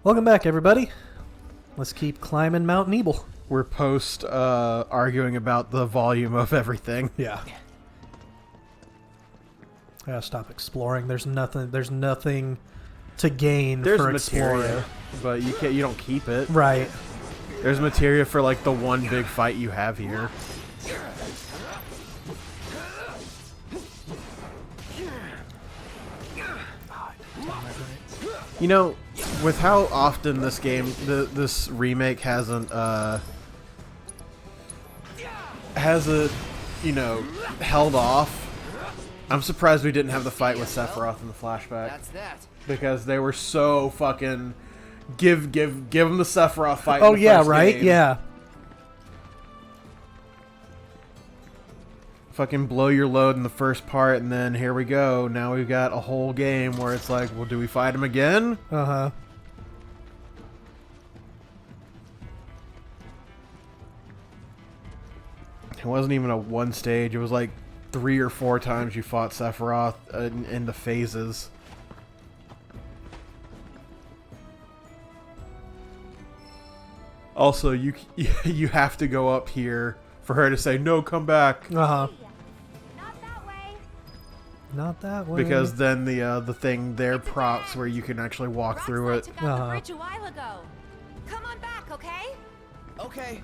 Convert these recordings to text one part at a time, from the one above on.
Welcome back, everybody. Let's keep climbing Mount Nebel. We're post arguing about the volume of everything. Yeah. I gotta stop exploring. There's nothing to gain There's for materia, exploring. but you don't keep it. Right. There's materia for like the one big fight you have here. You know, with how often this game, this remake hasn't held off. I'm surprised we didn't have the fight with Sephiroth in the flashback. That's that. Because they were so fucking give them the Sephiroth fight. Oh in the yeah, first right? game. Yeah. Fucking blow your load in the first part, and then here we go. Now we've got a whole game where it's like, well, do we fight him again? Uh-huh. It wasn't even a one stage. It was like 3 or 4 times you fought Sephiroth in the phases. Also, you have to go up here for her to say, no, come back. Uh-huh. Not that way. Not that way. Because then the thing there props where you can actually walk through it. Took out the bridge a while ago. Come on back, okay? Okay.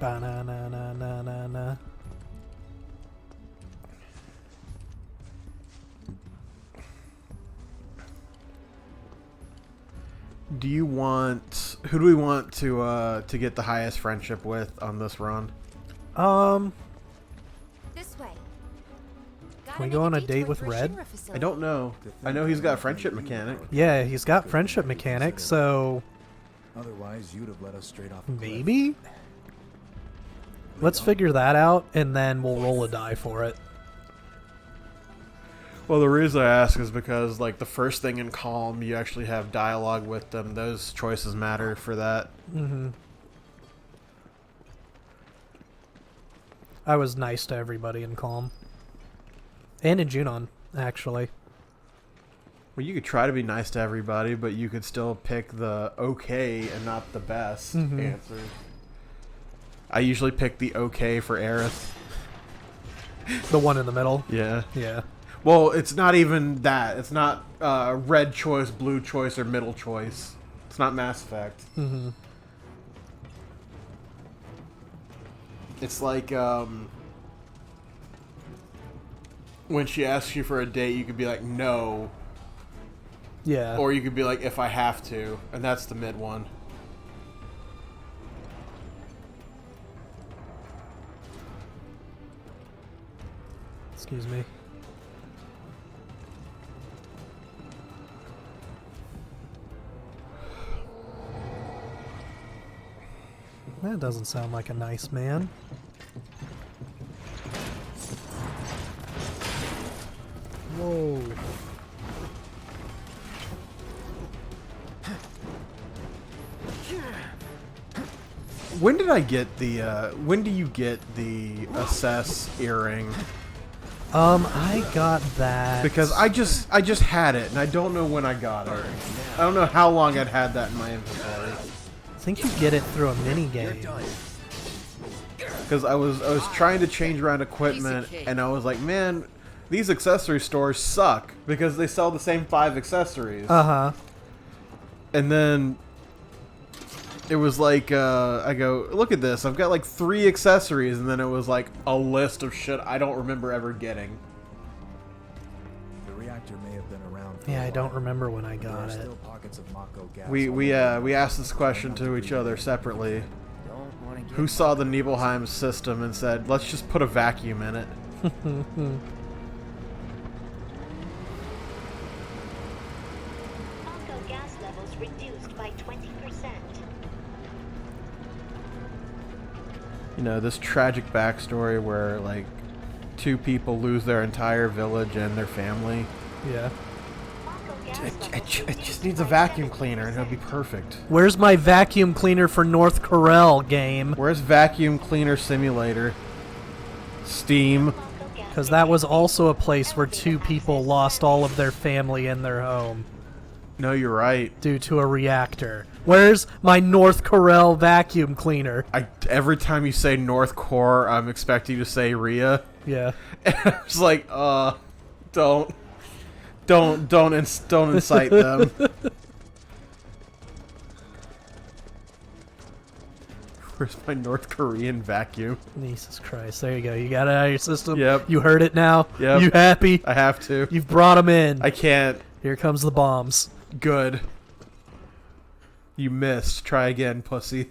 Ba-na-na-na-na-na-na. Do you want... Who do we want to get the highest friendship with on this run? This way. Can we go on a date with Red? I don't know. I know he's got a friendship mechanic. Yeah, he's got friendship mechanics, so Otherwise, you'd have let us straight off. maybe? Let's figure that out, and then we'll roll a die for it. Well, the reason I ask is because, like, the first thing in Calm, you actually have dialogue with them. Those choices matter for that. Mm-hmm. I was nice to everybody in Calm. And in Junon, actually. Well, you could try to be nice to everybody, but you could still pick the okay and not the best answer. I usually pick the okay for Aerith. The one in the middle. Yeah. Yeah. Well, it's not even that. It's not red choice, blue choice, or middle choice. It's not Mass Effect. Mm-hmm. It's like when she asks you for a date, you could be like, no. Yeah. Or you could be like, if I have to. And that's the mid one. Excuse me. That doesn't sound like a nice man. Whoa. When did I get the, when do you get the assess earring? I got that. Because I just had it, and I don't know when I got it. I don't know how long I'd had that in my inventory. I think you get it through a mini game. Because I was trying to change around equipment, and I was like, man, these accessory stores suck because they sell the same 5 accessories. Uh-huh. And then it was like, I go, look at this, I've got like 3 accessories, and then it was like a list of shit I don't remember ever getting. The reactor may have been around. For Yeah, a I don't while. remember when I There are got it. still pockets of Mako gas. We asked this question to each other separately. Don't want to get Who saw the Nibelheim system and said, let's just put a vacuum in it? Mako gas levels reduced by 20%. You know, this tragic backstory where, like, 2 people lose their entire village and their family. Yeah. Mako gas It levels just needs a vacuum cleaner and it'll be perfect. Where's my vacuum cleaner for North Corel game? Where's Vacuum Cleaner Simulator? Steam. Because that was also a place where 2 people lost all of their family and their home No, you're right. due to a reactor. Where's my North Corel vacuum cleaner? Every time you say North Core, I'm expecting you to say Rhea. Yeah. And I was like, don't incite them. Where's my North Korean vacuum? Jesus Christ. There you go. You got it out of your system? Yep. You heard it now? Yep. You happy? I have to. You've brought them in. I can't. Here comes the bombs. Good. You missed. Try again, pussy.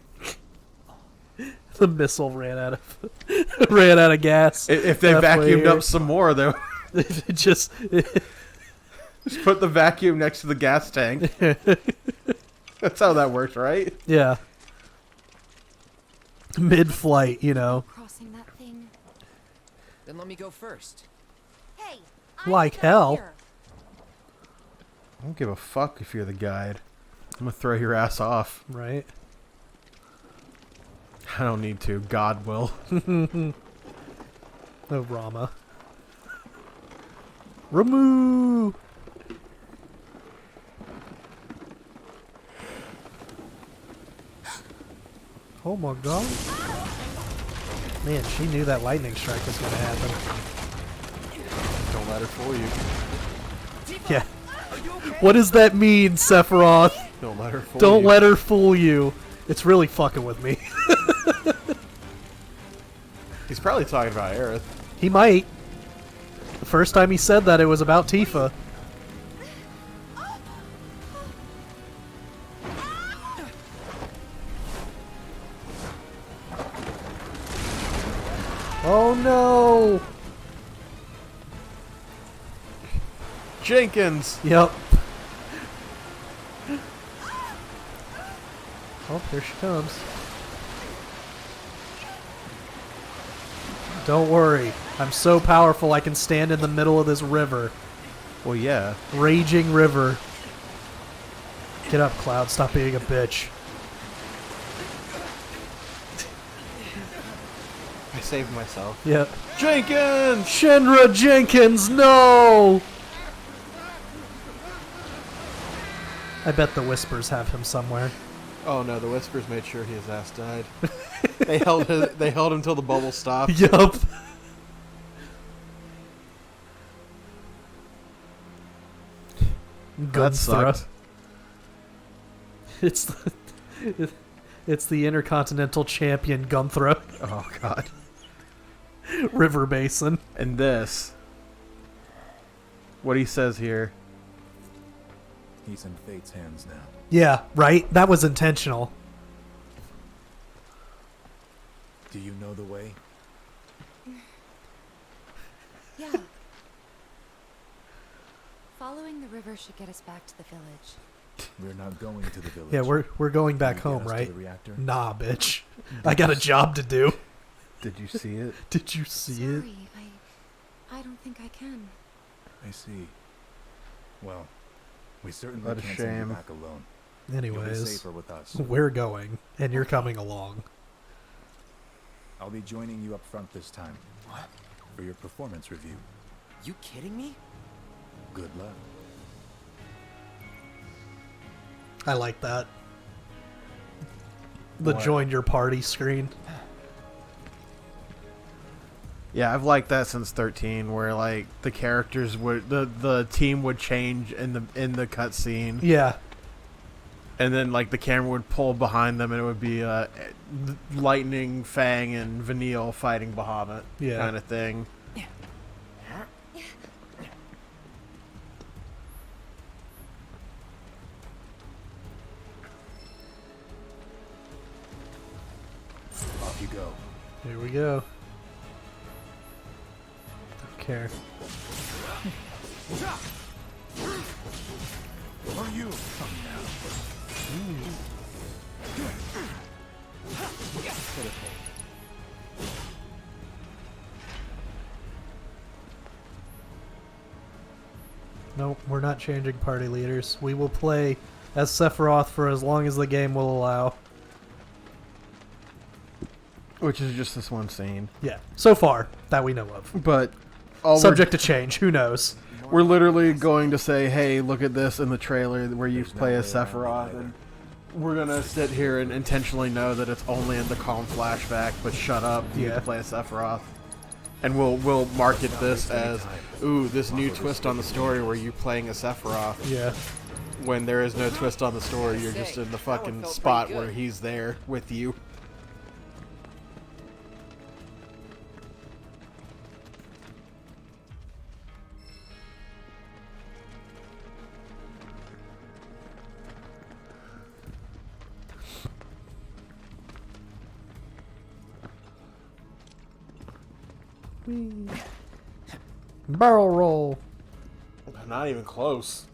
The missile ran out of gas. If they halfway vacuumed here. up some more, they It just just put the vacuum next to the gas tank. That's how that works, right? yeah. Mid-flight, you know. Crossing that thing. Then let me go first. Hey, I'm Like still hell. here. I don't give a fuck if you're the guide. I'm gonna throw your ass off. Right? I don't need to. God will. Oh, Rama. Ramu! Oh my god. Man, she knew that lightning strike was gonna happen. Don't let her fool you. Yeah. What does that mean, Sephiroth? Don't let her fool Don't you. let her fool you. It's really fucking with me. He's probably talking about Aerith. He might. The first time he said that, it was about Tifa. Oh no! Jenkins! Yep. Oh, here she comes. Don't worry. I'm so powerful I can stand in the middle of this river. Well, yeah. Raging river. Get up, Cloud. Stop being a bitch. I saved myself. Yep. Jenkins! Shinra Jenkins, no! I bet the Whispers have him somewhere. Oh no, the Whispers made sure his ass died. They held him till the bubble stopped. Yup. That sucked. It's the Intercontinental Champion Gunthra. Oh god. River Basin. And this. What he says here. He's in Fate's hands now. Yeah, right? That was intentional. Do you know the way? Yeah. Following the river should get us back to the village. We're not going to the village. Yeah, we're going back Can you home, get us to right? the reactor? Nah, bitch. I got a job to do. Did you see it? Did you see it? Sorry, I don't think I can. I see. Well, we certainly What a can't send shame. you back alone. You'll be Anyways, safer with us. we're going, and you're coming along. I'll be joining you up front this time. For your performance review. You kidding me? Good luck. I like that. The What? join your party screen. Yeah, I've liked that since 13, where like the characters would the team would change in the cutscene, Yeah. and then like the camera would pull behind them, and it would be Lightning, Fang, and Vanille fighting Bahamut, Yeah. kind of thing. Off you go. Here we go. Don't care. Are you? Nope, we're not changing party leaders. We will play as Sephiroth for as long as the game will allow. Which is just this one scene. Yeah, so far, that we know of. But all Subject to change, who knows? we're literally going to say, hey, look at this in the trailer where you play as Sephiroth, and we're going to sit here and intentionally know that it's only in the calm flashback, but shut up, you Yeah. get to play as Sephiroth. And we'll market this as, ooh, this new twist on the story where you're playing as Sephiroth. Yeah. When there is no twist on the story, you're just in the fucking spot where he's there with you. Barrel roll. Not even close.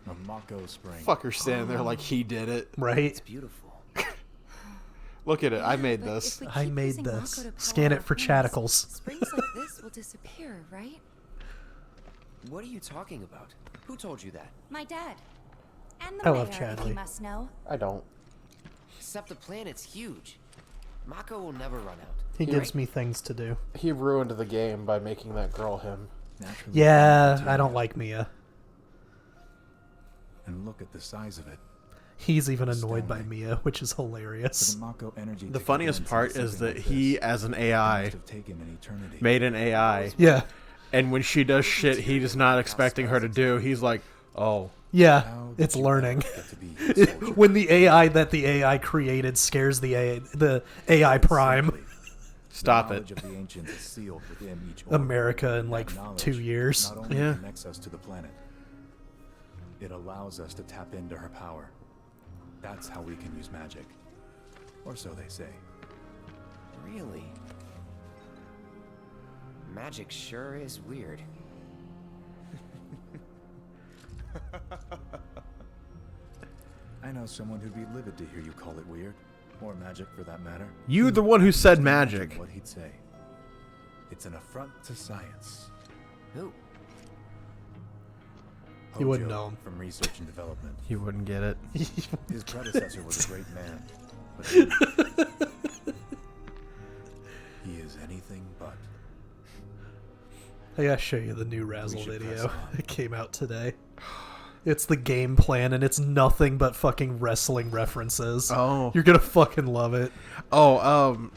A Mako spring. Fucker standing there like he did it. Right? It's beautiful. Look at it. I made But this. if we I keep made using Mako this. to power Scan our it for plants, chaticles. Springs like this will disappear, right? What are you talking about? Who told you that? My dad. And the I mayor, love if Chadley. you must know. I don't. Except the planet's huge. Mako will never run out. He gives me things to do. He ruined the game by making that girl him. Naturally Yeah, formed I don't material. like Mia. And look at the size of it. He's even annoyed by Stanley. Mia, which is For hilarious. the Mako energy The to funniest condense part into is something that like he, this, as an it AI, must have taken an eternity. made an AI, Yeah. and when she does shit he is not expecting her to do, he's like, oh. Yeah, How did it's you learning. get to be a soldier? When the AI created scares the AI Prime. Simply, Stop the it. knowledge of the ancients is sealed within each America in That like knowledge 2 years. Not only Yeah. connects us to the planet, it allows us to tap into her power. That's how we can use magic. Or so they say. Really? Magic sure is weird. I know someone who'd be livid to hear you call it weird. Or magic for that matter. You the one who said Just imagine magic. What he'd say. It's an affront to science. Who? You wouldn't Hojo know him. From research and development. You wouldn't get it. His predecessor was a great man. But he is anything but. I gotta show you the new Razzle should press video. on. It came out today. It's the game plan, and it's nothing but fucking wrestling references. Oh. You're gonna fucking love it. Oh,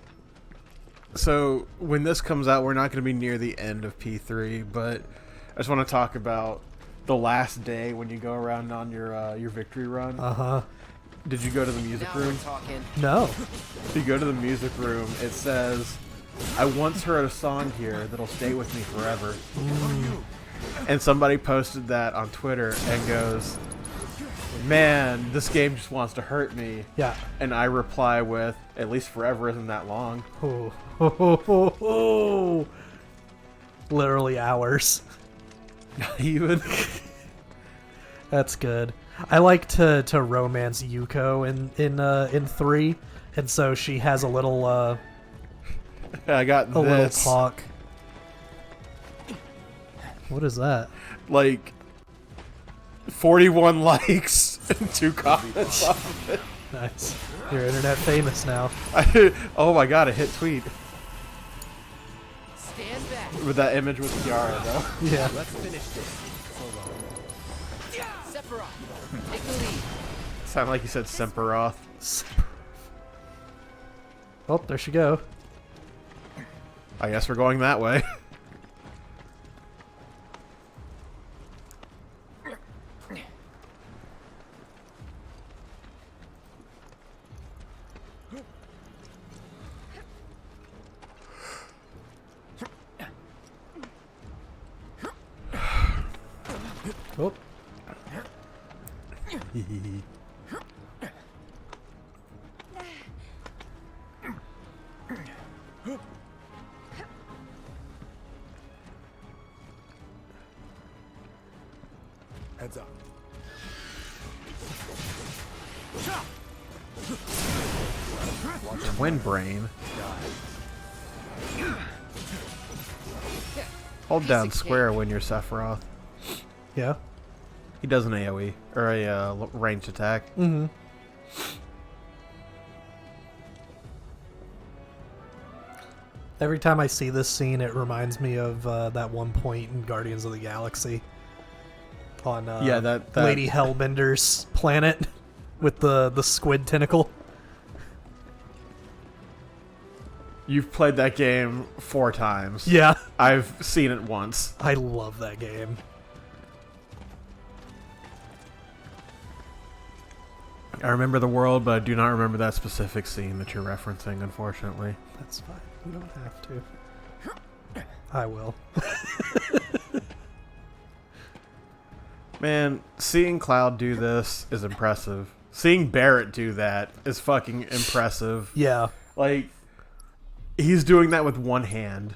so when this comes out, we're not going to be near the end of P3, but I just want to talk about the last day when you go around on your victory run. Uh-huh. Did you go to the music Now we're room? talking. No. If you go to the music room, it says, I once heard a song here that'll stay with me forever. And somebody posted that on Twitter and goes, man, this game just wants to hurt me. Yeah. And I reply with, at least forever isn't that long. Oh. Oh. Literally hours. Not even. That's good. I like to romance Yuko in 3, and so she has a little I got little this. talk. What is that? Like 41 likes and 2 comments off of it. Nice. You're internet famous now. Oh my god, I hit tweet Stand back. with that image with Kiara though. Yeah. Let's finish this. Sephiroth, take the lead. Sounded like you said Semperoth. Oh, there she go. I guess we're going that way. Oh. Heads up. Windbrain. Hold down Piece of square cake. when you're Sephiroth. Yeah. He does an AoE, or a ranged attack. Mm-hmm. Every time I see this scene, it reminds me of that one point in Guardians of the Galaxy on Yeah, that- Lady Hellbender's planet with the squid tentacle. You've played that game 4 times. Yeah, I've seen it once. I love that game. I remember the world, but I do not remember that specific scene that you're referencing, unfortunately. That's fine. You don't have to. I will. Man, seeing Cloud do this is impressive. Seeing Barrett do that is fucking impressive. Yeah. Like, he's doing that with one hand.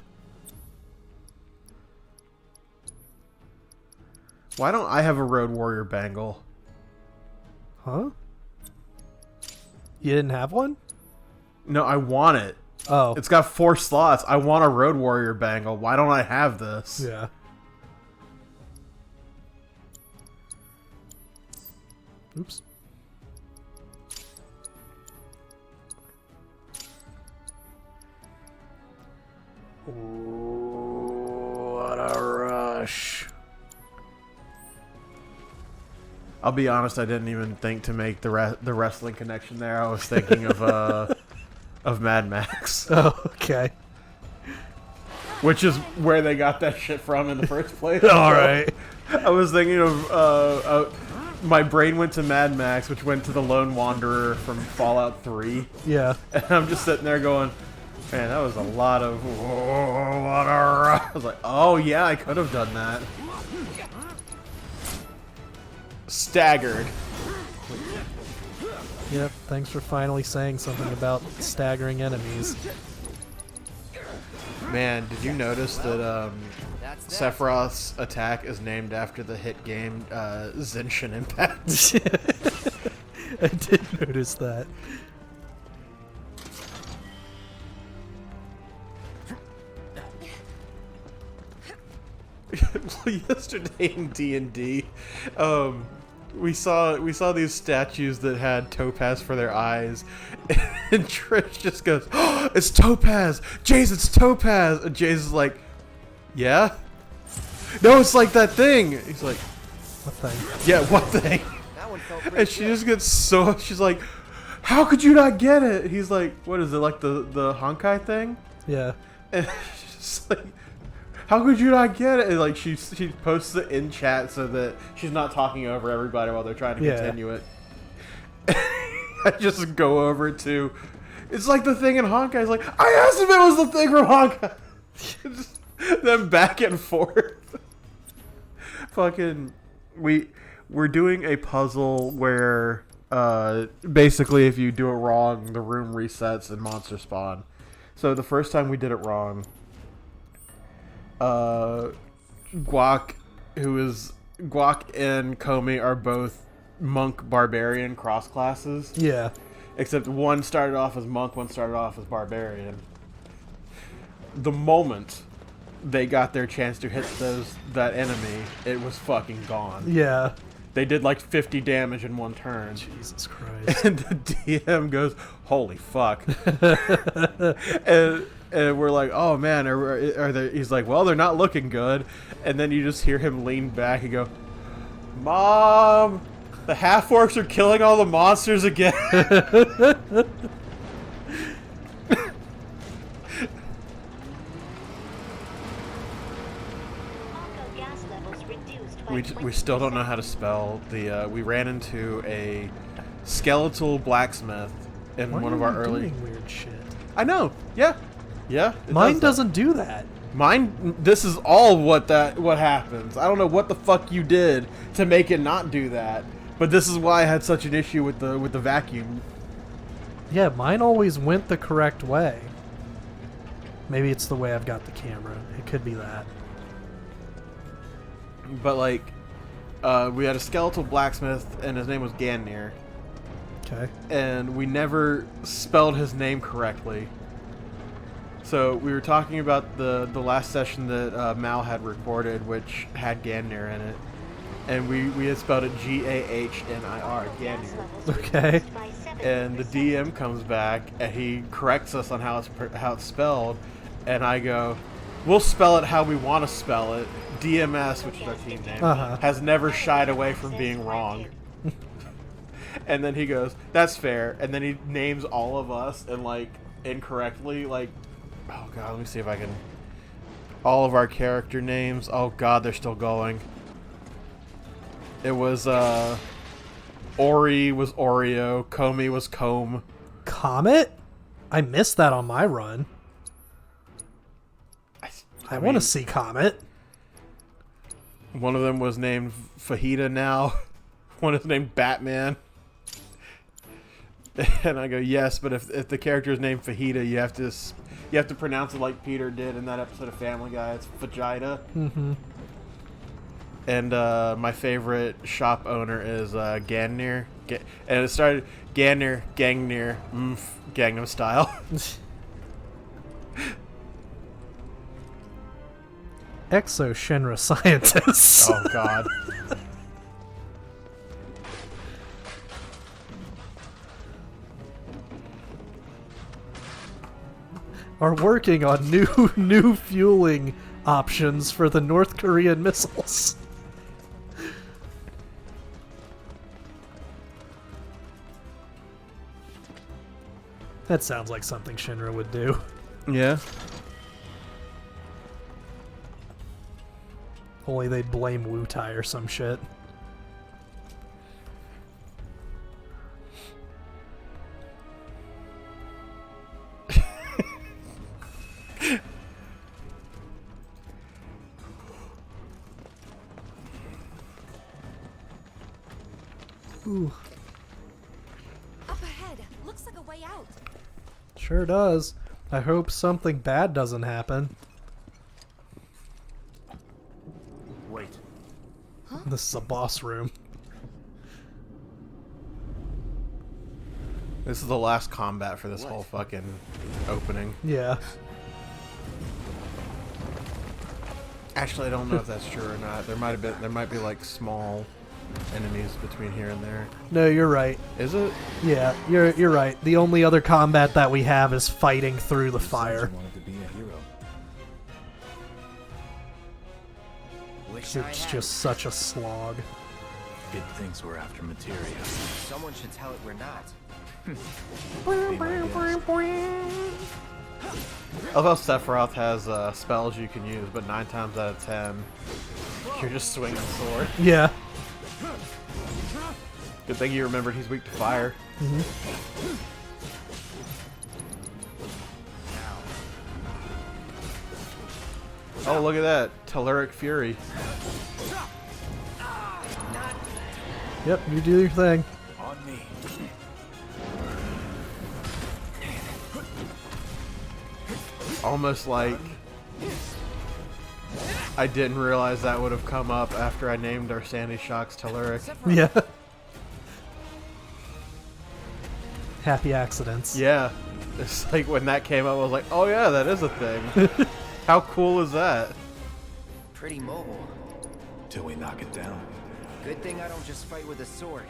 Why don't I have a Road Warrior bangle? Huh? You didn't have one? No, I want it. Oh. It's got 4 slots. I want a Road Warrior bangle. Why don't I have this? Yeah. Oops. What a rush. I'll be honest, I didn't even think to make the wrestling connection there. I was thinking of Mad Max, Oh, okay. which is where they got that shit from in the first place. All right. I was thinking of my brain went to Mad Max, which went to the Lone Wanderer from Fallout 3, Yeah. and I'm just sitting there going, man, that was a lot of what a rush. I was like, oh yeah, I could have done that. Staggered. Yep. Thanks for finally saying something about staggering enemies. Man, did you notice that That's that. Sephiroth's attack is named after the hit game Genshin Impact? I did notice that. Yesterday in D&D, we saw these statues that had topaz for their eyes, and Trish just goes, oh, "It's topaz, Jace! It's topaz!" And Jace is like, "Yeah, no, it's like that thing." He's like, What thing? "Yeah, what thing?" That one felt pretty And she good. just gets so, she's like, "How could you not get it?" He's like, "What is it, like the Honkai thing?" Yeah. And she's just like, how could you not get it? And like she posts it in chat so that she's not talking over everybody while they're trying to Yeah. continue it. I just go over to, it's like the thing in Honkai. It's like, I asked if it was the thing from Honkai. Just them back and forth. Fucking, we're doing a puzzle where basically if you do it wrong, the room resets and monsters spawn. So the first time we did it wrong, Guac and Komi are both monk barbarian cross classes, Yeah. except one started off as monk, one started off as barbarian. The moment they got their chance to hit that enemy, it was fucking gone. Yeah. They did like 50 damage in one turn. Jesus Christ. And the DM goes, "Holy fuck!" and we're like, "Oh man, are they?" He's like, "Well, they're not looking good." And then you just hear him lean back and go, "Mom, the half orcs are killing all the monsters again." Mako gas levels reduced by We still don't know how to spell the. We ran into a skeletal blacksmith in Why one of are our you early. doing weird shit? I know. Yeah. Yeah. it Mine does that. doesn't do that. Mine. This is all what happens. I don't know what the fuck you did to make it not do that, but this is why I had such an issue with the vacuum. Yeah, mine always went the correct way. Maybe it's the way I've got the camera. It could be that. But like, we had a skeletal blacksmith, and his name was Ganir. Okay. and we never spelled his name correctly. So we were talking about the last session that Mal had recorded, which had Gandir in it, and we had spelled it Gahnir, Gandir. Okay. And the DM comes back and he corrects us on how it's spelled, and I go, "We'll spell it how we want to spell it." DMS, which is our team name, has never shied away from being wrong. And then he goes, "That's fair." And then he names all of us and like incorrectly, like, oh god, let me see if I can. All of our character names. Oh god, they're still going. It was Ori was Oreo, Comey was Comb. Comet? I missed that on my run. I want to see Comet. One of them was named Fajita now. One is named Batman. And I go, yes, but if the character is named Fajita, you have to pronounce it like Peter did in that episode of Family Guy. It's Fajita. Mm-hmm. And my favorite shop owner is Gangnir. And it started Gangnir, Gangnam Style. Exo Shinra scientists. Oh god. Are working on new fueling options for the North Korean missiles. That sounds like something Shinra would do. Yeah. Only they'd blame Wutai or some shit. Ooh. Up ahead. Looks like a way out. Sure does. I hope something bad doesn't happen. Wait. This is a boss room. This is the last combat for this whole fucking opening. Yeah. Actually, I don't know if that's true or not. There might be like small enemies between here and there. No, you're right. Is it? Yeah, you're right. The only other combat that we have is fighting through the fire. Wanted to be a hero. Wish I It's had. just such a slog. It thinks we're after materia. Someone should tell it we're not. Be my guest. I love how Sephiroth has spells you can use, but 9 times out of 10, you're just swinging a sword. Yeah. Good thing you remembered he's weak to fire. Oh, look at that. Telluric Fury. Yep, you do your thing. On me. Almost like I didn't realize that would have come up after I named our Sandy Shocks Telluric. Yeah. Happy accidents. Yeah. It's like when that came up, I was like, oh yeah, that is a thing. How cool is that? Pretty mobile. Till we knock it down. Good thing I don't just fight with a sword.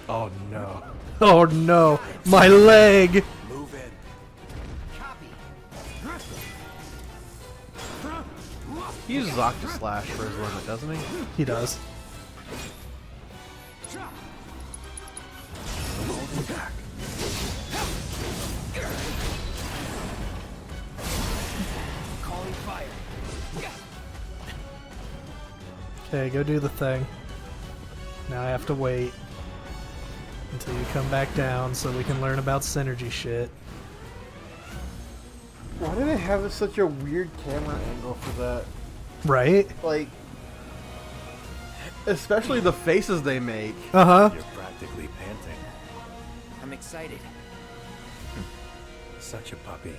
Oh no. Oh no, my leg! Move in. Copy. He uses Octoslash for his limit, doesn't he? He does. Hold back. Calling fire. Okay, go do the thing. Now I have to wait until you come back down so we can learn about synergy shit. Why do they have such a weird camera angle for that? Right? Like, especially the faces they make. Uh-huh. You're practically panting. I'm excited. Such a puppy.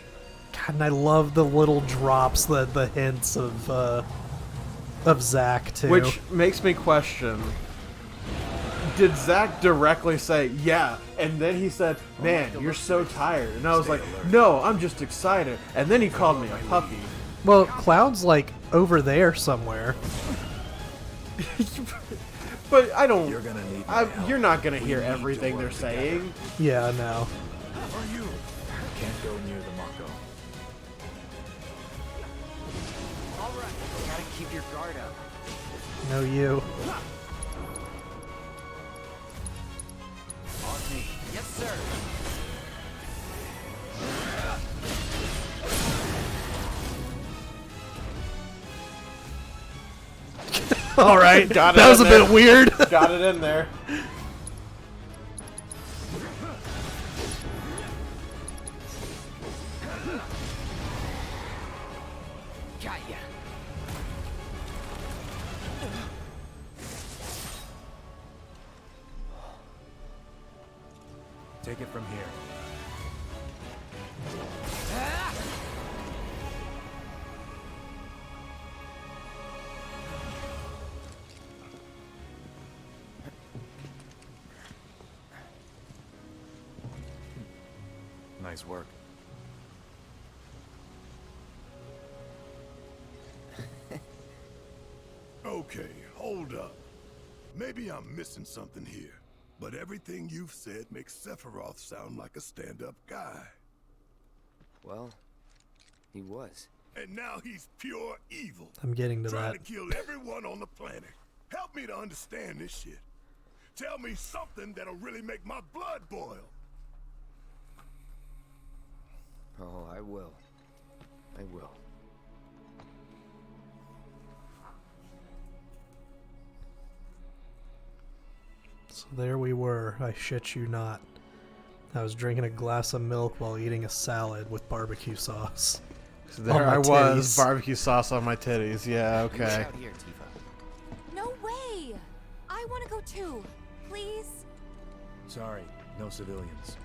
God, and I love the little drops, the hints of Zack too. Which makes me question, Did Zach directly say, yeah? And then he said, man, you're so tired. And I was like, no, I'm just excited. And then he called me a puppy. Well, Cloud's like over there somewhere. But I don't. You're gonna need my help. You're not gonna hear everything they're saying. Yeah, no. Are you? Can't go near the Mako. All right, gotta keep your guard up. No, you. On me. Yes, sir. All right, Got it that was a in there. bit weird. Got it in there. Got ya. Take it from here. Nice work. Okay, hold up. Maybe I'm missing something here, but everything you've said makes Sephiroth sound like a stand-up guy. Well, he was. And now he's pure evil. I'm getting to Trying that. to kill everyone on the planet. Help me to understand this shit. Tell me something that'll really make my blood boil. Oh, I will. I will. So there we were, I shit you not. I was drinking a glass of milk while eating a salad with barbecue sauce. So there On my I was, titties. barbecue sauce on my titties. Yeah, You okay. out here, Tifa. No way! I want to go too. Please? Sorry, no civilians.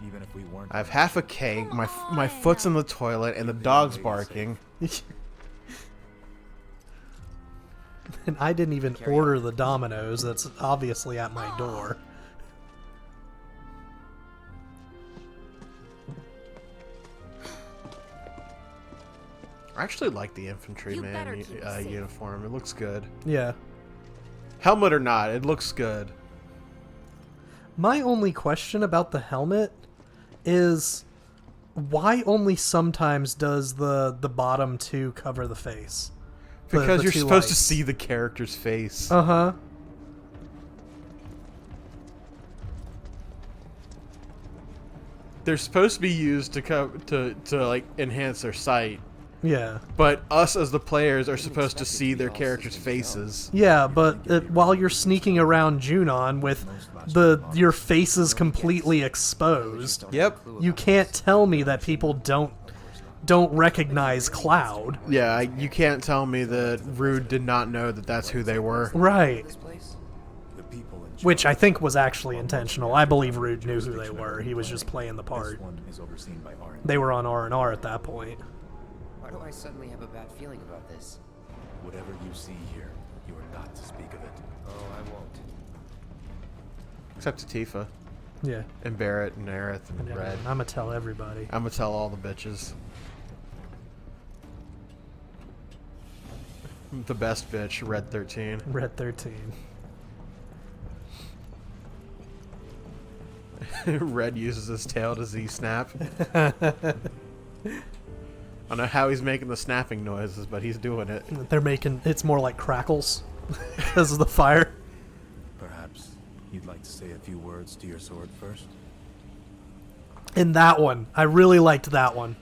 Even if we weren't. I have half a cake, my foot's in the toilet, and the dog's barking. And I didn't even order the Domino's that's obviously at my door. I actually like the You better infantryman keep it safe. uniform. It looks good. Yeah. Helmet or not, it looks good. My only question about the helmet is why only sometimes does the bottom two cover the face? Because The you're two supposed to lights. see the character's face. Uh-huh. They're supposed to be used to like enhance their sight, Yeah. but us as the players are supposed to see their characters' faces. Yeah, but while you're sneaking around Junon with your face is completely exposed, Yep. you can't tell me that people don't recognize Cloud. Yeah, you can't tell me that Rude did not know that that's who they were. Right. This place? The people in Which I think was actually intentional. I believe Rude knew who they were. He was just playing the This part. one is overseen by R&D. They were on R&R at that point. Why do I suddenly have a bad feeling about this? Whatever you see here, you are not to speak of it. Oh, I won't. Except to Tifa Yeah. and Barrett and Aerith and I'm Red. gonna tell everybody. I'm gonna tell all the bitches. The best bitch, Red 13. Red 13. Red uses his tail to Z-snap. I don't know how he's making the snapping noises, but he's doing it. They're making it's more like crackles because of the fire. Perhaps you'd like to say a few words to your sword first? In that one, I really liked that one.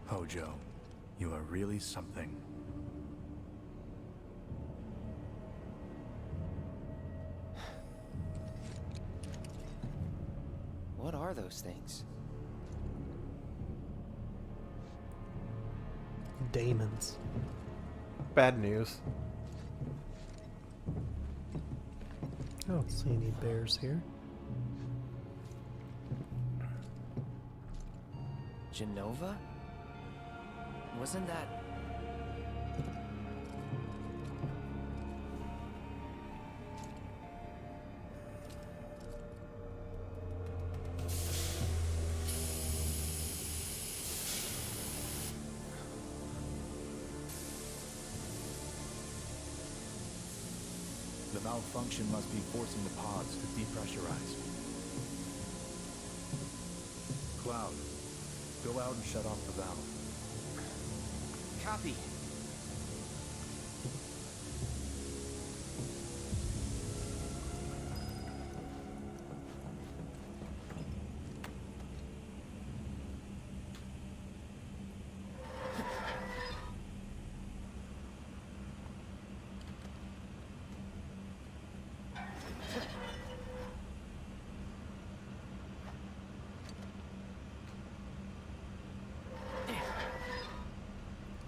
Hojo, you are really something. What are those things? Daemons. Bad news. I don't see any bears here. Genova? Wasn't that... The malfunction must be forcing the pods to depressurize. Cloud, go out and shut off the valve. Copy.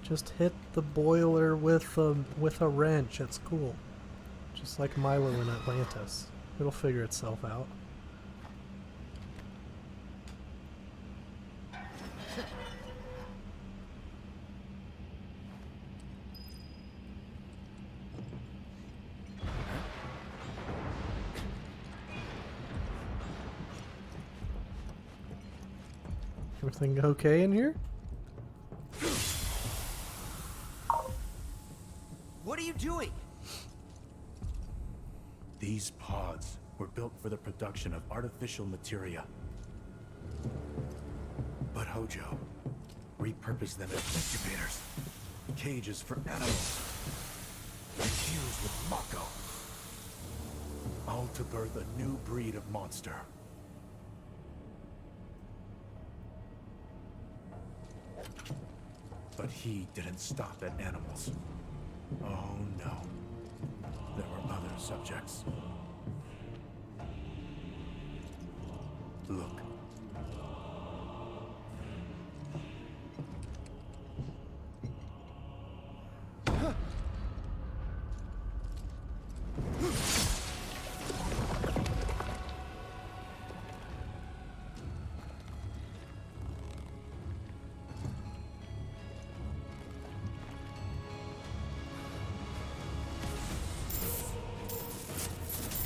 Just hit the boiler with a wrench. It's cool. Just like Milo in Atlantis. It'll figure itself out. Everything okay in here? What are you doing? These pods were built for the production of artificial materia. But Hojo repurposed them as incubators, cages for animals, infused with Mako, all to birth a new breed of monster. But he didn't stop at animals. Oh no. There were other subjects. Look.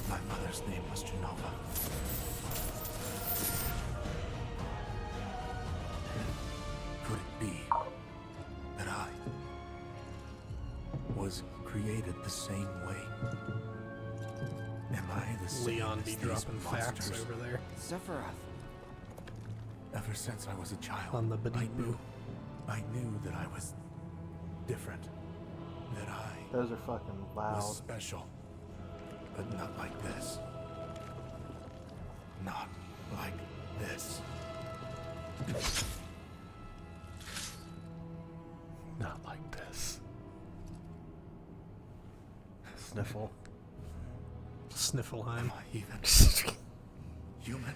My mother's name was Genova. Could it be that I was created the same way? Am I the same Leon as be these dropping facts monsters? over there Sephiroth. Ever since I was a child, on the I Badibu. knew that I was different. That I Those are fucking was special. But not like this. Not like this. Not like this. Sniffle. Sniffleheim. Am I even human?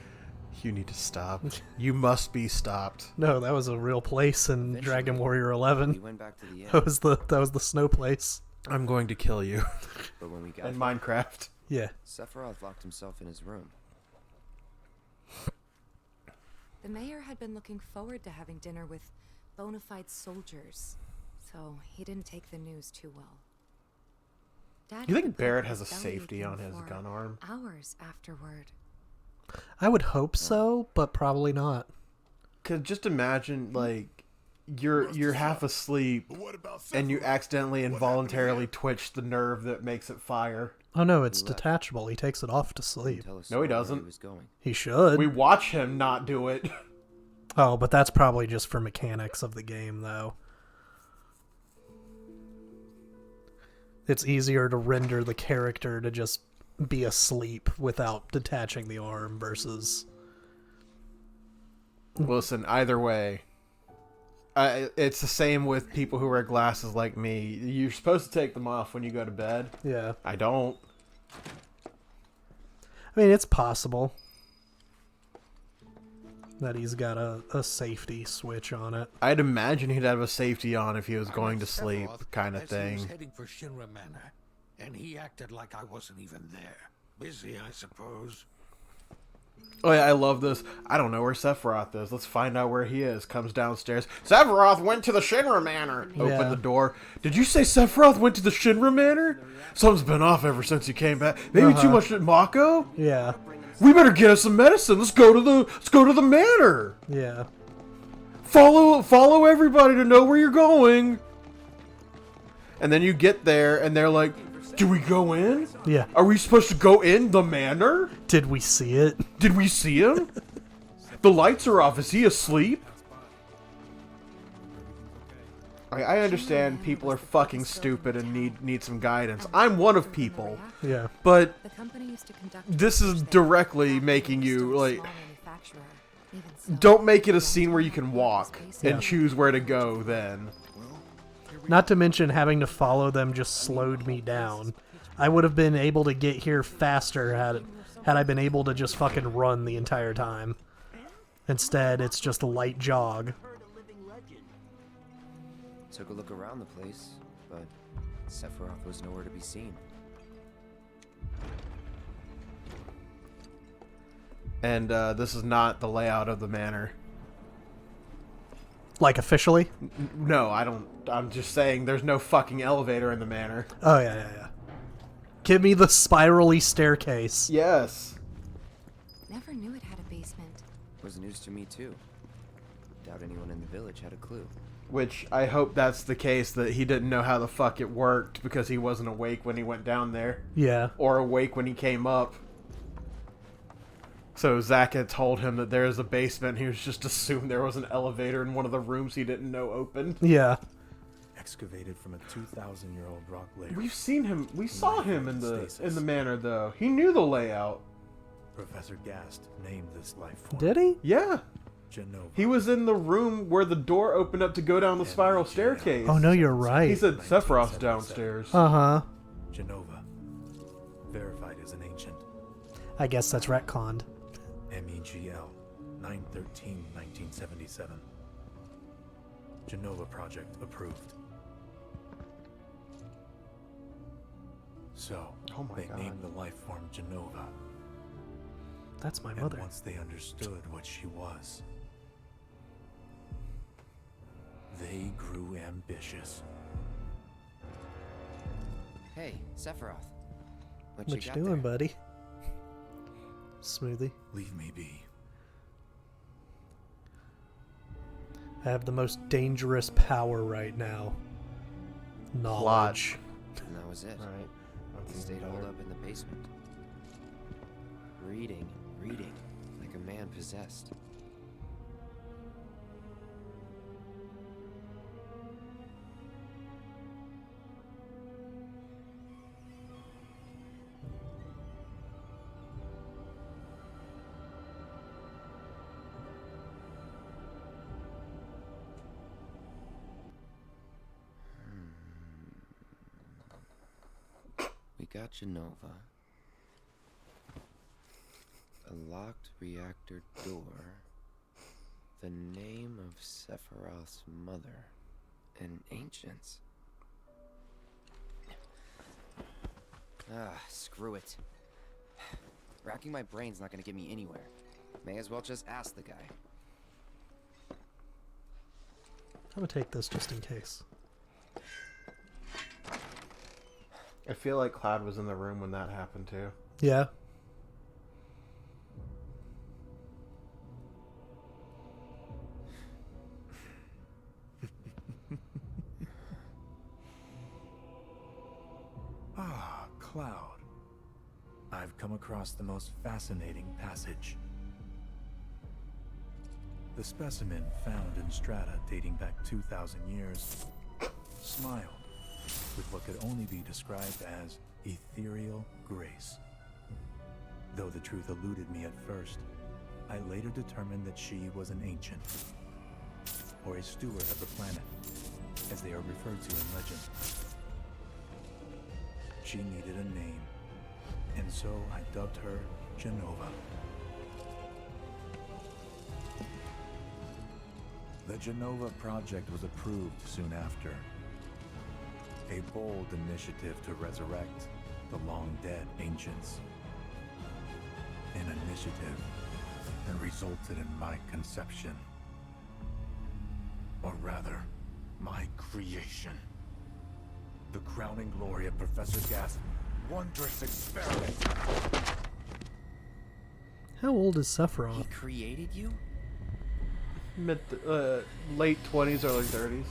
You need to stop. You must be stopped. No, that was a real place in Eventually, Dragon Warrior We 11. went back to the inn, That was the snow place. I'm going to kill you. but when we got In there, Minecraft. Yeah. Sephiroth locked himself in his room. The mayor had been looking forward to having dinner with bona fide soldiers, so he didn't take the news too well. Dad You had think to Barrett put has a belly safety aching on his for gun arm? hours afterward. I would hope so, but probably not. Cause just imagine like you're half asleep But what about and you Sephiroth? accidentally What involuntarily happened twitch the nerve that makes it fire. Oh no, it's He left. detachable. He takes it off to Didn't sleep. tell us No, he where doesn't. He was going. He should. We watch him not do it. Oh, but that's probably just for mechanics of the game, though. It's easier to render the character to just be asleep without detaching the arm versus... Listen, either way, it's the same with people who wear glasses like me. You're supposed to take them off when you go to bed. Yeah. I don't. I mean, it's possible. that he's got a safety switch on it. I'd imagine he'd have a safety on if he was going to sleep, kind of He was thing. heading for Shinra Manor, and he acted like I wasn't even there. Busy, I suppose. Oh yeah, I love this. I don't know where Sephiroth is. Let's find out where he is. Comes downstairs. Sephiroth went to the Shinra Manor. Yeah. Open the door. Did you say Sephiroth went to the Shinra Manor? Something's been off ever since he came back. Maybe too much at Mako? Yeah. We better get us some medicine. Let's go to the manor. Yeah. Follow everybody to know where you're going. And then you get there and they're like, do we go in? Yeah. Are we supposed to go in the manor? Did we see it? Did we see him? The lights are off. Is he asleep? I understand people are fucking stupid and need some guidance. I'm one of people. Yeah. But The company used to conduct this is research there. directly They making were you, still a like, small manufacturer. Even so, don't make it a the scene where you entire can company was walk based and on- choose where to go then. Not to mention having to follow them just slowed me down. I would have been able to get here faster had I been able to just fucking run the entire time. Instead, it's just a light jog. Took a look around the place, but Sephiroth was nowhere to be seen. And this is not the layout of the manor. Like officially? No, I don't. I'm just saying there's no fucking elevator in the manor. Oh, yeah. Give me the spirally staircase. Yes. Never knew it had a basement. Was news to me too. Doubt anyone in the village had a clue. Which I hope that's the case, that he didn't know how the fuck it worked because he wasn't awake when he went down there. Yeah. Or awake when he came up. So Zack had told him that there is a basement. He was just assumed there was an elevator in one of the rooms he didn't know opened. Yeah. Excavated from a 2,000-year-old rock layer. We've seen him. We saw him in the manor though. He knew the layout. Professor Gast named this life form Did he? Yeah. Genova. He was in the room where the door opened up to go down the spiral staircase. Oh, no, you're right. He said Sephiroth's downstairs. Uh-huh. Genova. Verified as an ancient. I guess that's retconned. MEGL 9/13/1977. Genova project approved. So, Oh my they God. named the life form Genova. That's my And mother. once they understood what she was, they grew ambitious. Hey, Sephiroth. What What you got doing, there? buddy? Smoothie. Leave me be. I have the most dangerous power right now. Knowledge. And that was it. Right. He stayed holed up in the basement. Reading, like a man possessed. We got Genova. A locked reactor door. The name of Sephiroth's mother. And ancients. Screw it. Racking my brain's not gonna get me anywhere. May as well just ask the guy. I'm gonna take this just in case. I feel like Cloud was in the room when that happened too. Yeah. Ah, Cloud. I've come across the most fascinating passage. The specimen found in strata dating back 2,000 years smiled with what could only be described as ethereal grace. Though the truth eluded me at first, I later determined that she was an ancient, or a steward of the planet, as they are referred to in legend. She needed a name, and so I dubbed her Genova. Genova project was approved soon after. A bold initiative to resurrect the long-dead ancients. An initiative that resulted in my conception. Or rather, my creation. The crowning glory of Professor Gast's wondrous experiment. How old is He Sephiroth? created you? Late 20s, early 30s.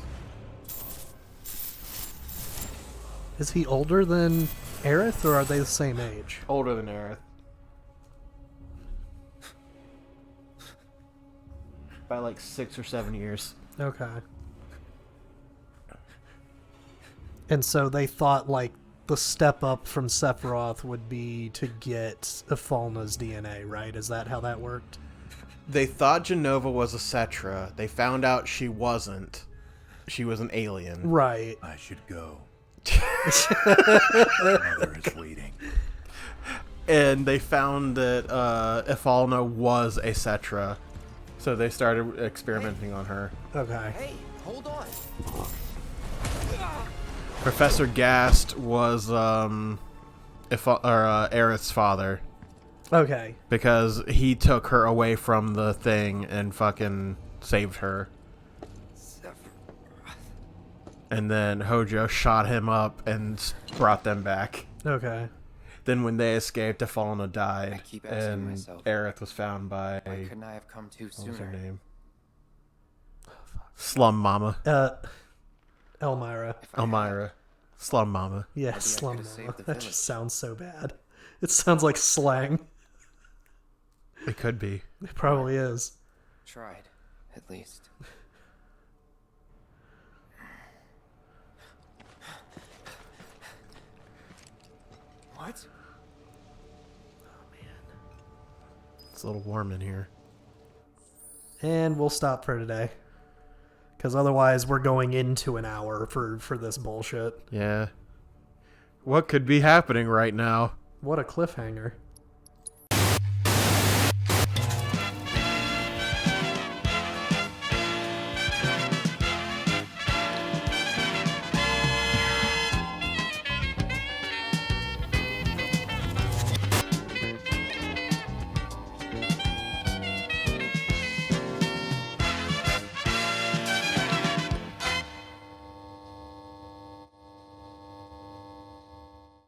Is he older than Aerith, or are they the same age? Older than Aerith. By like 6 or 7 years. Okay. And so they thought, like, the step up from Sephiroth would be to get Ifalna's DNA, right? Is that how that worked? They thought Genova was a Cetra. They found out she wasn't. She was an alien. Right. I should go. Mother is waiting. And they found that Ifalna was a Cetra. So they started experimenting on her. Okay. Hey, hold on. Professor Gast was Aerith's father. Okay. Because he took her away from the thing and fucking saved her. And then Hojo shot him up and brought them back. Okay. Then when they escaped, Ifalna died. I keep asking And myself, Aerith was found by... why couldn't I have come to What was her sooner? name? Slum Mama. Elmira. Elmira. Slum Mama. Yeah, Maybe I slum could've saved mama. the That village. just sounds so bad. It sounds like slang. It could be. It probably is. Tried, at least. What? It's a little warm in here. And we'll stop for today. Because otherwise we're going into an hour for this bullshit. Yeah. What could be happening right now? What a cliffhanger.